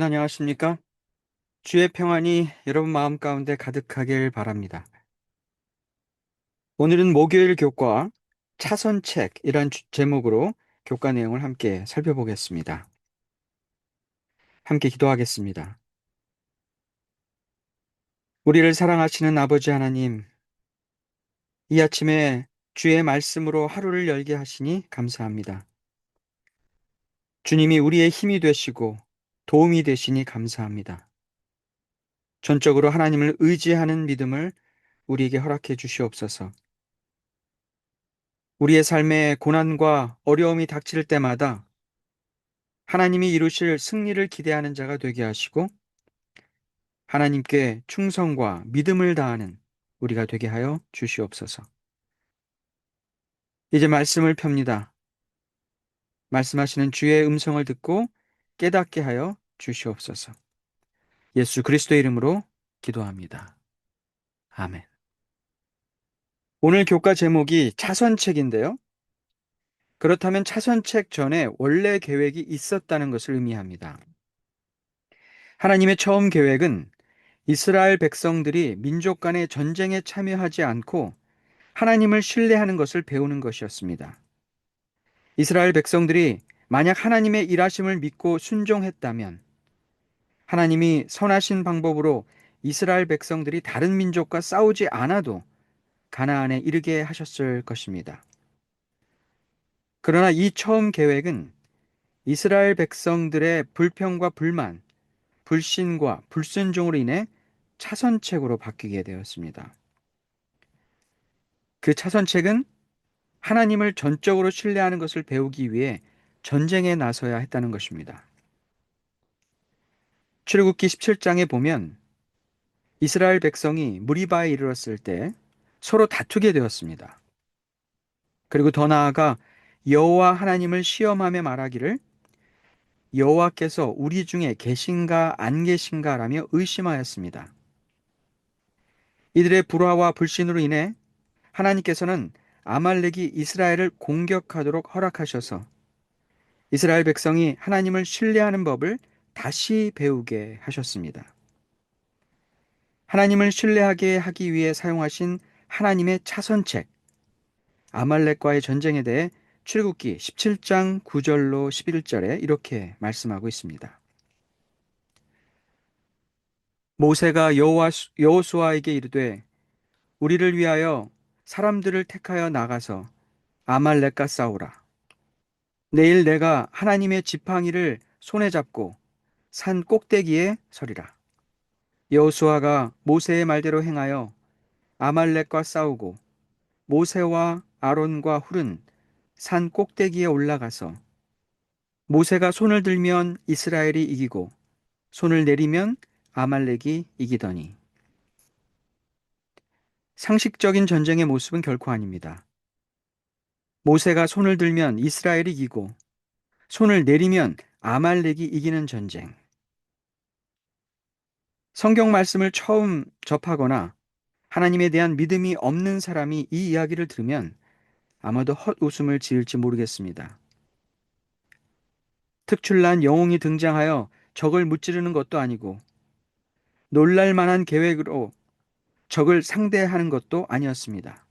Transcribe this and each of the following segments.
여러분 안녕하십니까? 주의 평안이 여러분 마음 가운데 가득하길 바랍니다. 오늘은 목요일 교과 차선책이란 제목으로 교과 내용을 함께 살펴보겠습니다. 함께 기도하겠습니다. 우리를 사랑하시는 아버지 하나님, 이 아침에 주의 말씀으로 하루를 열게 하시니 감사합니다. 주님이 우리의 힘이 되시고 도움이 되시니 감사합니다. 전적으로 하나님을 의지하는 믿음을 우리에게 허락해 주시옵소서. 우리의 삶에 고난과 어려움이 닥칠 때마다 하나님이 이루실 승리를 기대하는 자가 되게 하시고 하나님께 충성과 믿음을 다하는 우리가 되게 하여 주시옵소서. 이제 말씀을 펴니다. 말씀하시는 주의 음성을 듣고 깨닫게 하여 주시옵소서. 예수 그리스도의 이름으로 기도합니다. 아멘. 오늘 교과 제목이 차선책인데요. 그렇다면 차선책 전에 원래 계획이 있었다는 것을 의미합니다. 하나님의 처음 계획은 이스라엘 백성들이 민족 간의 전쟁에 참여하지 않고 하나님을 신뢰하는 것을 배우는 것이었습니다. 이스라엘 백성들이 만약 하나님의 일하심을 믿고 순종했다면 하나님이 선하신 방법으로 이스라엘 백성들이 다른 민족과 싸우지 않아도 가나안에 이르게 하셨을 것입니다. 그러나 이 처음 계획은 이스라엘 백성들의 불평과 불만, 불신과 불순종으로 인해 차선책으로 바뀌게 되었습니다. 그 차선책은 하나님을 전적으로 신뢰하는 것을 배우기 위해 전쟁에 나서야 했다는 것입니다. 출애굽기 17장에 보면 이스라엘 백성이 무리바에 이르렀을 때 서로 다투게 되었습니다. 그리고 더 나아가 여호와 하나님을 시험하며 말하기를 여호와께서 우리 중에 계신가 안 계신가라며 의심하였습니다. 이들의 불화와 불신으로 인해 하나님께서는 아말렉이 이스라엘을 공격하도록 허락하셔서 이스라엘 백성이 하나님을 신뢰하는 법을 다시 배우게 하셨습니다. 하나님을 신뢰하게 하기 위해 사용하신 하나님의 차선책, 아말렉과의 전쟁에 대해 출애굽기 17장 9절로 11절에 이렇게 말씀하고 있습니다. 모세가 여호수아에게 이르되 우리를 위하여 사람들을 택하여 나가서 아말렉과 싸우라. 내일 내가 하나님의 지팡이를 손에 잡고 산 꼭대기에 서리라. 여호수아가 모세의 말대로 행하여 아말렉과 싸우고 모세와 아론과 훌은 산 꼭대기에 올라가서 모세가 손을 들면 이스라엘이 이기고 손을 내리면 아말렉이 이기더니. 상식적인 전쟁의 모습은 결코 아닙니다. 모세가 손을 들면 이스라엘이 이기고 손을 내리면 아말렉이 이기는 전쟁. 성경 말씀을 처음 접하거나 하나님에 대한 믿음이 없는 사람이 이 이야기를 들으면 아마도 헛웃음을 지을지 모르겠습니다. 특출난 영웅이 등장하여 적을 무찌르는 것도 아니고 놀랄 만한 계획으로 적을 상대하는 것도 아니었습니다.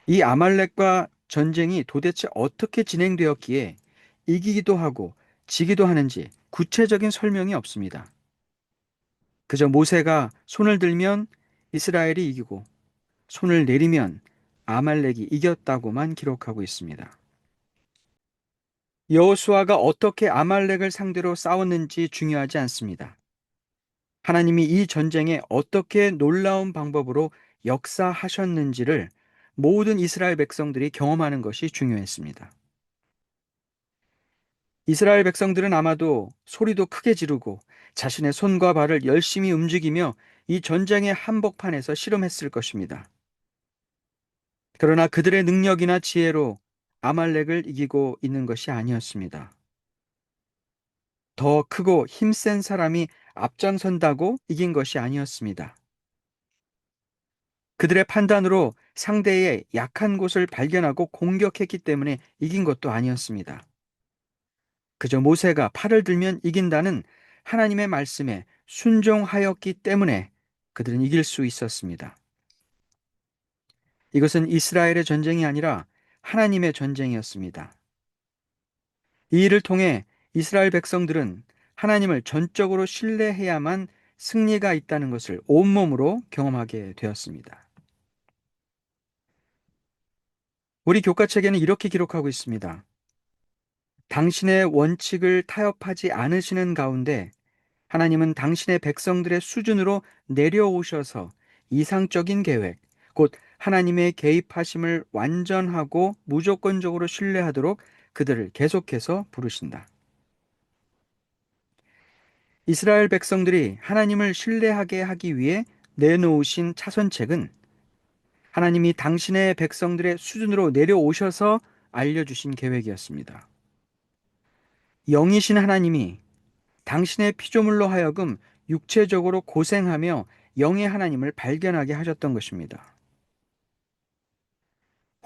이 아말렉과 전쟁이 도대체 어떻게 진행되었기에 이기기도 하고 지기도 하는지 구체적인 설명이 없습니다. 그저 모세가 손을 들면 이스라엘이 이기고 손을 내리면 아말렉이 이겼다고만 기록하고 있습니다. 여호수아가 어떻게 아말렉을 상대로 싸웠는지 중요하지 않습니다. 하나님이 이 전쟁에 어떻게 놀라운 방법으로 역사하셨는지를 모든 이스라엘 백성들이 경험하는 것이 중요했습니다. 이스라엘 백성들은 아마도 소리도 크게 지르고 자신의 손과 발을 열심히 움직이며 이 전쟁의 한복판에서 씨름했을 것입니다. 그러나 그들의 능력이나 지혜로 아말렉을 이기고 있는 것이 아니었습니다. 더 크고 힘센 사람이 앞장선다고 이긴 것이 아니었습니다. 그들의 판단으로 상대의 약한 곳을 발견하고 공격했기 때문에 이긴 것도 아니었습니다. 그저 모세가 팔을 들면 이긴다는 하나님의 말씀에 순종하였기 때문에 그들은 이길 수 있었습니다. 이것은 이스라엘의 전쟁이 아니라 하나님의 전쟁이었습니다. 이 일을 통해 이스라엘 백성들은 하나님을 전적으로 신뢰해야만 승리가 있다는 것을 온몸으로 경험하게 되었습니다. 우리 교과책에는 이렇게 기록하고 있습니다. 당신의 원칙을 타협하지 않으시는 가운데 하나님은 당신의 백성들의 수준으로 내려오셔서 이상적인 계획, 곧 하나님의 개입하심을 완전하고 무조건적으로 신뢰하도록 그들을 계속해서 부르신다. 이스라엘 백성들이 하나님을 신뢰하게 하기 위해 내놓으신 차선책은 하나님이 당신의 백성들의 수준으로 내려오셔서 알려주신 계획이었습니다. 영이신 하나님이 당신의 피조물로 하여금 육체적으로 고생하며 영의 하나님을 발견하게 하셨던 것입니다.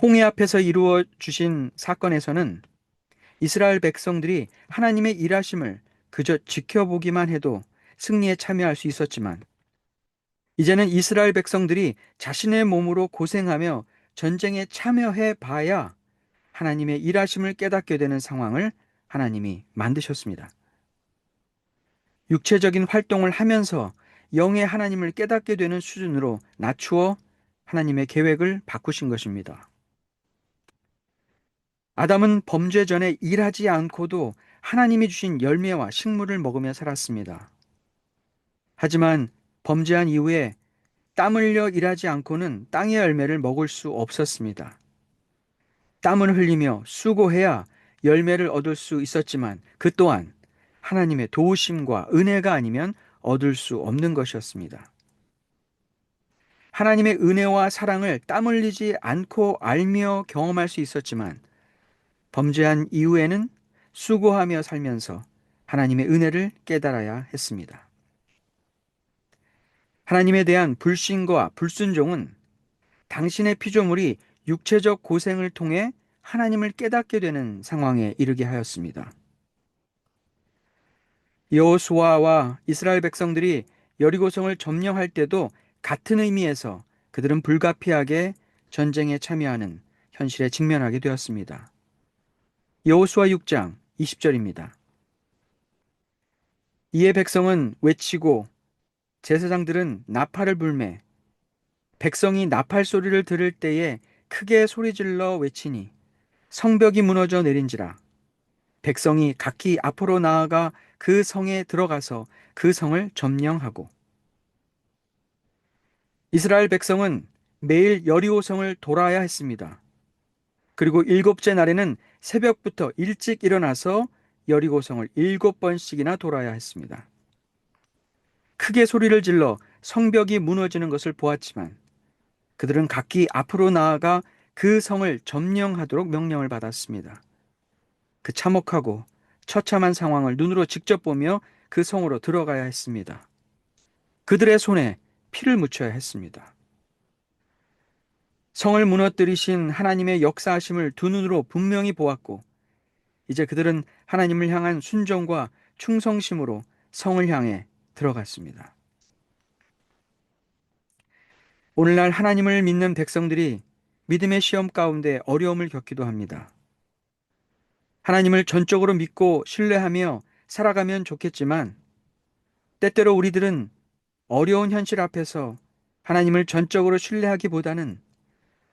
홍해 앞에서 이루어 주신 사건에서는 이스라엘 백성들이 하나님의 일하심을 그저 지켜보기만 해도 승리에 참여할 수 있었지만 이제는 이스라엘 백성들이 자신의 몸으로 고생하며 전쟁에 참여해 봐야 하나님의 일하심을 깨닫게 되는 상황을 하나님이 만드셨습니다. 육체적인 활동을 하면서 영의 하나님을 깨닫게 되는 수준으로 낮추어 하나님의 계획을 바꾸신 것입니다. 아담은 범죄 전에 일하지 않고도 하나님이 주신 열매와 식물을 먹으며 살았습니다. 하지만 범죄한 이후에 땀 흘려 일하지 않고는 땅의 열매를 먹을 수 없었습니다. 땀을 흘리며 수고해야 열매를 얻을 수 있었지만 그 또한 하나님의 도우심과 은혜가 아니면 얻을 수 없는 것이었습니다. 하나님의 은혜와 사랑을 땀 흘리지 않고 알며 경험할 수 있었지만 범죄한 이후에는 수고하며 살면서 하나님의 은혜를 깨달아야 했습니다. 하나님에 대한 불신과 불순종은 당신의 피조물이 육체적 고생을 통해 하나님을 깨닫게 되는 상황에 이르게 하였습니다. 여호수아와 이스라엘 백성들이 여리고성을 점령할 때도 같은 의미에서 그들은 불가피하게 전쟁에 참여하는 현실에 직면하게 되었습니다. 여호수아 6장 20절입니다. 이에 백성은 외치고 제사장들은 나팔을 불매 백성이 나팔 소리를 들을 때에 크게 소리질러 외치니 성벽이 무너져 내린지라 백성이 각기 앞으로 나아가 그 성에 들어가서 그 성을 점령하고 이스라엘 백성은 매일 여리고성을 돌아야 했습니다. 그리고 일곱째 날에는 새벽부터 일찍 일어나서 여리고성을 7번씩이나 돌아야 했습니다. 크게 소리를 질러 성벽이 무너지는 것을 보았지만 그들은 각기 앞으로 나아가 그 성을 점령하도록 명령을 받았습니다. 그 참혹하고 처참한 상황을 눈으로 직접 보며 그 성으로 들어가야 했습니다. 그들의 손에 피를 묻혀야 했습니다. 성을 무너뜨리신 하나님의 역사하심을 두 눈으로 분명히 보았고 이제 그들은 하나님을 향한 순종과 충성심으로 성을 향해 들어갔습니다. 오늘날 하나님을 믿는 백성들이 믿음의 시험 가운데 어려움을 겪기도 합니다. 하나님을 전적으로 믿고 신뢰하며 살아가면 좋겠지만 때때로 우리들은 어려운 현실 앞에서 하나님을 전적으로 신뢰하기보다는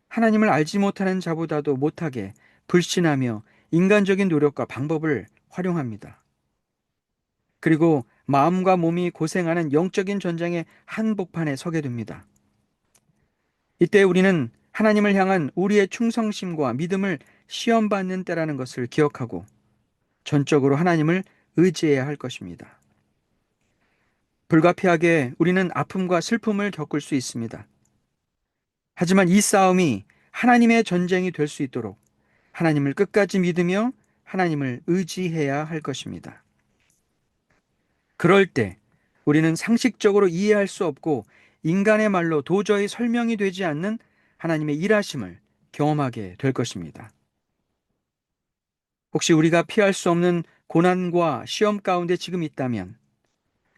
하나님을 알지 못하는 자보다도 못하게 불신하며 인간적인 노력과 방법을 활용합니다. 그리고 마음과 몸이 고생하는 영적인 전쟁의 한복판에 서게 됩니다. 이때 우리는 하나님을 향한 우리의 충성심과 믿음을 시험받는 때라는 것을 기억하고 전적으로 하나님을 의지해야 할 것입니다. 불가피하게 우리는 아픔과 슬픔을 겪을 수 있습니다. 하지만 이 싸움이 하나님의 전쟁이 될 수 있도록 하나님을 끝까지 믿으며 하나님을 의지해야 할 것입니다. 그럴 때 우리는 상식적으로 이해할 수 없고 인간의 말로 도저히 설명이 되지 않는 하나님의 일하심을 경험하게 될 것입니다. 혹시 우리가 피할 수 없는 고난과 시험 가운데 지금 있다면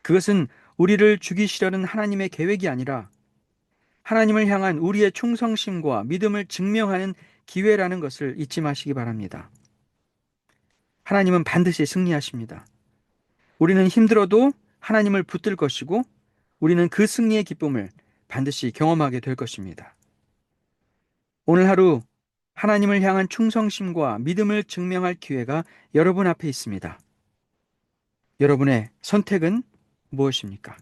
그것은 우리를 죽이시려는 하나님의 계획이 아니라 하나님을 향한 우리의 충성심과 믿음을 증명하는 기회라는 것을 잊지 마시기 바랍니다. 하나님은 반드시 승리하십니다. 우리는 힘들어도 하나님을 붙들 것이고 우리는 그 승리의 기쁨을 반드시 경험하게 될 것입니다. 오늘 하루 하나님을 향한 충성심과 믿음을 증명할 기회가 여러분 앞에 있습니다. 여러분의 선택은 무엇입니까?